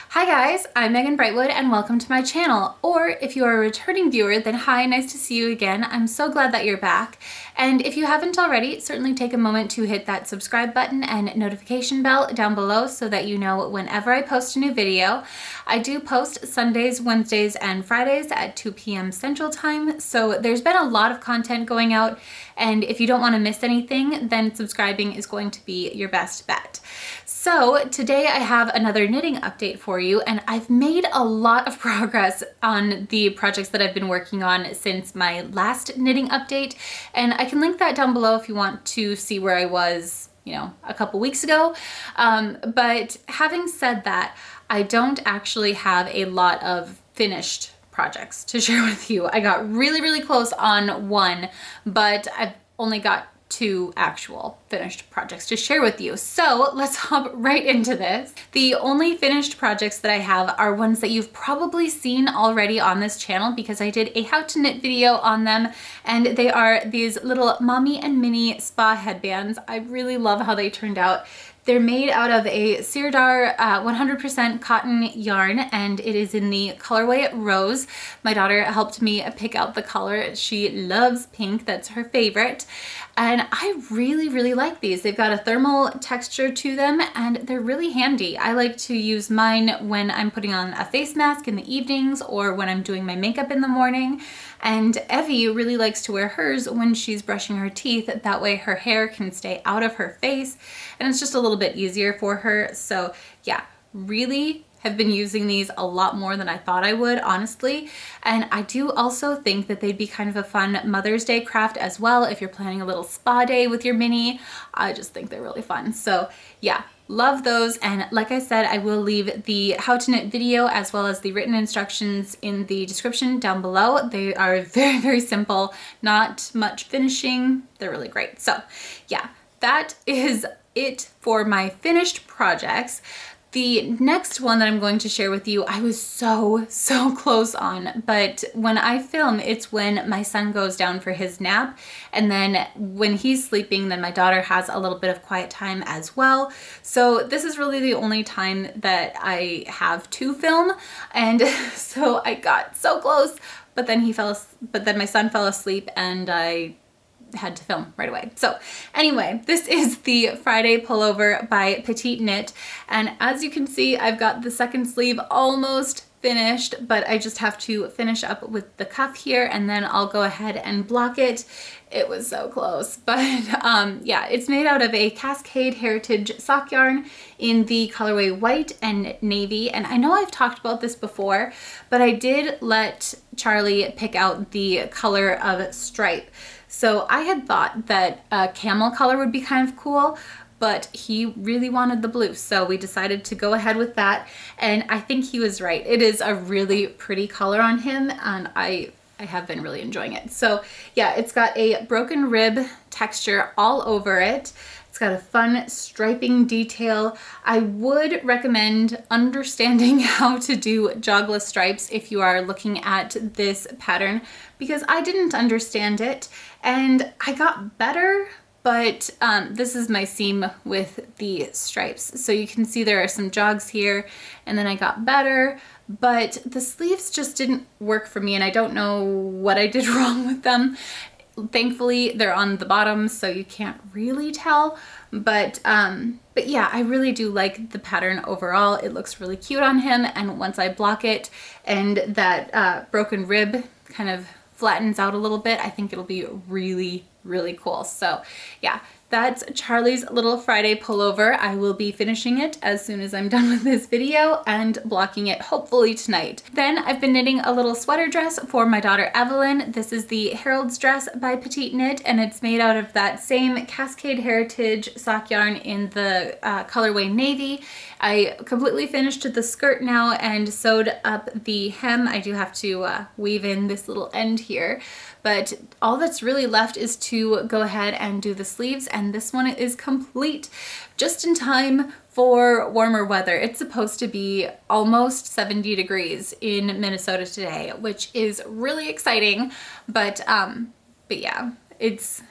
Hi guys, I'm Megan Brightwood and welcome to my channel. Or if you are a returning viewer, then hi, nice to see you again. I'm so glad that you're back. And if you haven't already, certainly take a moment to hit that subscribe button and notification bell down below so that you know whenever I post a new video. I do post Sundays, Wednesdays, and Fridays at 2 p.m. Central Time, so there's been a lot of content going out, and if you don't want to miss anything, then subscribing is going to be your best bet. So today I have another knitting update for you, and I've made a lot of progress on the projects that I've been working on since my last knitting update, and I can link that down below if you want to see where I was, a couple weeks ago. But having said that, I don't actually have a lot of finished projects to share with you. I got really close on one, but I've only got two actual finished projects to share with you. So let's hop right into this. The only finished projects that I have are ones that you've probably seen already on this channel because I did a how to knit video on them, and they are these little mommy and Minnie spa headbands. I really love how they turned out. They're made out of a Sirdar 100% cotton yarn, and it is in the colorway Rose. My daughter helped me pick out the color. She loves pink, that's her favorite. And I really like these. They've got a thermal texture to them and they're really handy. I like to use mine when I'm putting on a face mask in the evenings or when I'm doing my makeup in the morning. And Evie really likes to wear hers when she's brushing her teeth. That way her hair can stay out of her face and it's just a little bit easier for her. So yeah, really have been using these a lot more than I thought I would, honestly. And I do also think that they'd be kind of a fun Mother's Day craft as well if you're planning a little spa day with your Minnie. I just think they're really fun. So yeah, love those. And like I said, I will leave the how to knit video as well as the written instructions in the description down below. They are very simple, not much finishing. They're really great. So yeah, that is it for my finished projects. The next one that I'm going to share with you, I was so close on, but when I film, it's when my son goes down for his nap, and then when he's sleeping, then my daughter has a little bit of quiet time as well. So this is really the only time that I have to film, and so I got so close, but then my son fell asleep and I had to film right away. So anyway, this is the Friday pullover by Petite Knit, and as you can see, I've got the second sleeve almost finished, but I just have to finish up with the cuff here and then I'll go ahead and block it. It was so close, but yeah, it's made out of a Cascade Heritage sock yarn in the colorway white and navy. And I know I've talked about this before, but I did let Charlie pick out the color of stripe. So I had thought that a camel color would be kind of cool, but he really wanted the blue. So we decided to go ahead with that. And I think he was right. It is a really pretty color on him, and I have been really enjoying it. So yeah, it's got a broken rib texture all over it. It's got a fun striping detail. I would recommend understanding how to do jogless stripes if you are looking at this pattern, because I didn't understand it and I got better, but this is my seam with the stripes. So you can see there are some jogs here, and then I got better, but the sleeves just didn't work for me and I don't know what I did wrong with them. Thankfully they're on the bottom, so you can't really tell, but yeah, I really do like the pattern overall. It looks really cute on him, and once I block it and that broken rib kind of flattens out a little bit, I think it'll be really cool. So yeah, that's Charlie's little Friday pullover. I will be finishing it as soon as I'm done with this video and blocking it hopefully tonight. Then I've been knitting a little sweater dress for my daughter Evelyn. This is the Heralds Dress by Petite Knit, and it's made out of that same Cascade Heritage sock yarn in the colorway navy. I completely finished the skirt now and sewed up the hem. I do have to weave in this little end here, but all that's really left is to go ahead and do the sleeves, and this one is complete just in time for warmer weather. It's supposed to be almost 70 degrees in Minnesota today, which is really exciting, but yeah, it's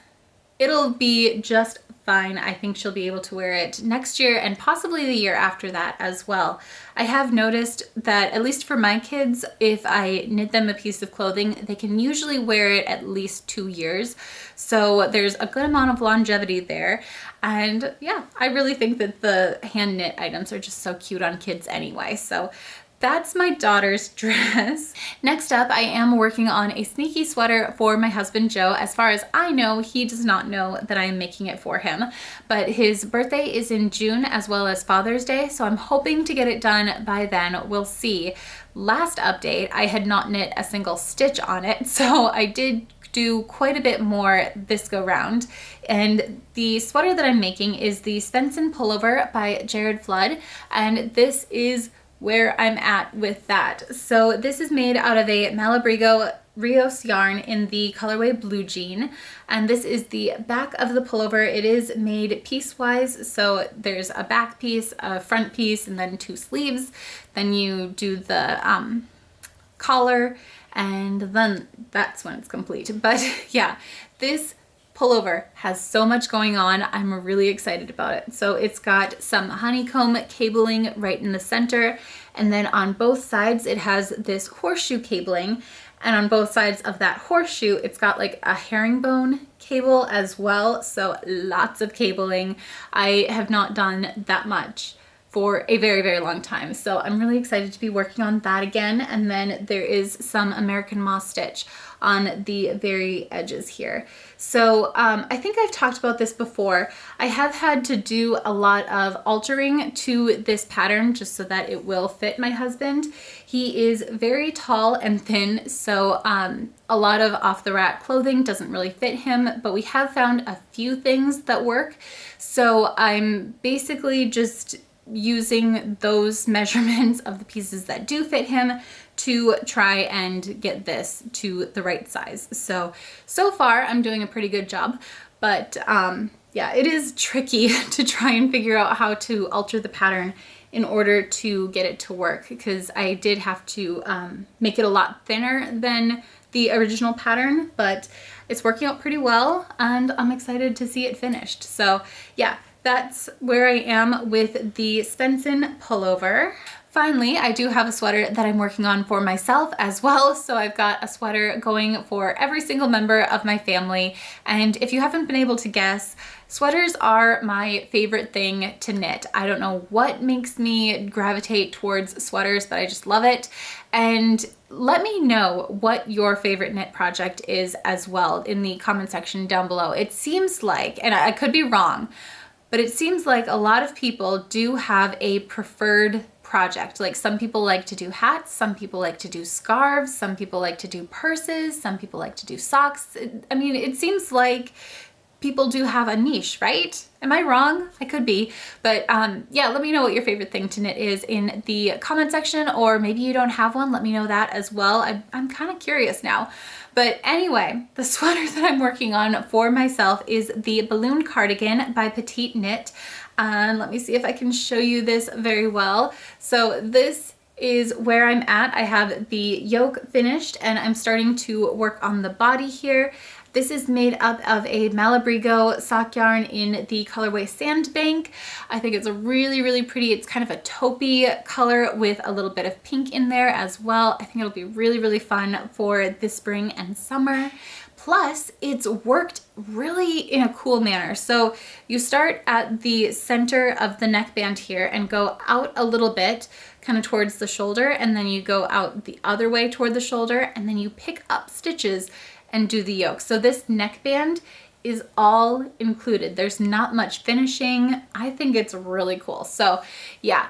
it'll be just fine. I think she'll be able to wear it next year and possibly the year after that as well. I have noticed that, at least for my kids, if I knit them a piece of clothing, they can usually wear it at least 2 years. So there's a good amount of longevity there. And yeah, I really think that the hand knit items are just so cute on kids anyway. So that's my daughter's dress. Next up, I am working on a sneaky sweater for my husband, Joe. As far as I know, he does not know that I am making it for him, but his birthday is in June as well as Father's Day, so I'm hoping to get it done by then. We'll see. Last update, I had not knit a single stitch on it, so I did do quite a bit more this go round. And the sweater that I'm making is the Svenson Pullover by Jared Flood, and this is where I'm at with that. So this is made out of a Malabrigo Rios yarn in the colorway Blue Jean, and this is the back of the pullover. It is made piecewise, so there's a back piece, a front piece, and then 2 sleeves. Then you do the collar, and then that's when it's complete. But yeah, this pullover has so much going on. I'm really excited about it. So it's got some honeycomb cabling right in the center, and then on both sides it has this horseshoe cabling, and on both sides of that horseshoe it's got like a herringbone cable as well. So lots of cabling. I have not done that much for a very, very long time. So I'm really excited to be working on that again. And then there is some American moss stitch on the very edges here. So I think I've talked about this before. I have had to do a lot of altering to this pattern just so that it will fit my husband. He is very tall and thin, so a lot of off the rack clothing doesn't really fit him, but we have found a few things that work. So I'm basically just using those measurements of the pieces that do fit him to try and get this to the right size. So far I'm doing a pretty good job, but yeah, it is tricky to try and figure out how to alter the pattern in order to get it to work, because I did have to make it a lot thinner than the original pattern, but it's working out pretty well and I'm excited to see it finished. So yeah, that's where I am with the Svenson Pullover. Finally, I do have a sweater that I'm working on for myself as well. So I've got a sweater going for every single member of my family. And if you haven't been able to guess, sweaters are my favorite thing to knit. I don't know what makes me gravitate towards sweaters, but I just love it. And let me know what your favorite knit project is as well in the comment section down below. It seems like, and I could be wrong, but it seems like a lot of people do have a preferred project. Like some people like to do hats, some people like to do scarves, some people like to do purses, some people like to do socks. I mean, it seems like people do have a niche, right? Am I wrong? I could be, but yeah, let me know what your favorite thing to knit is in the comment section, or maybe you don't have one, let me know that as well. I'm kind of curious now. But anyway, the sweater that I'm working on for myself is the Balloon Cardigan by Petite Knit. And let me see if I can show you this very well. So this is where I'm at. I have the yoke finished and I'm starting to work on the body here. This is made up of a Malabrigo sock yarn in the colorway Sandbank. I think it's really, really pretty. It's kind of a taupey color with a little bit of pink in there as well. I think it'll be really, really fun for this spring and summer. Plus, it's worked really in a cool manner. So you start at the center of the neckband here and go out a little bit, kind of towards the shoulder, and then you go out the other way toward the shoulder, and then you pick up stitches and do the yoke. So this neckband is all included. There's not much finishing. I think it's really cool. So yeah,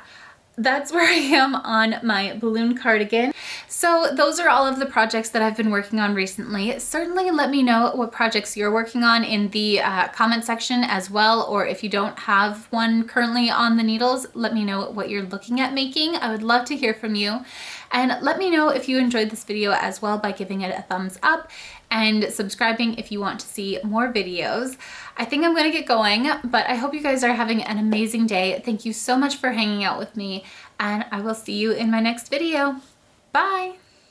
that's where I am on my balloon cardigan. So those are all of the projects that I've been working on recently. Certainly let me know what projects you're working on in the comment section as well, or if you don't have one currently on the needles, let me know what you're looking at making. I would love to hear from you. And let me know if you enjoyed this video as well by giving it a thumbs up and subscribing if you want to see more videos. I think I'm gonna get going, but I hope you guys are having an amazing day. Thank you so much for hanging out with me, and I will see you in my next video. Bye!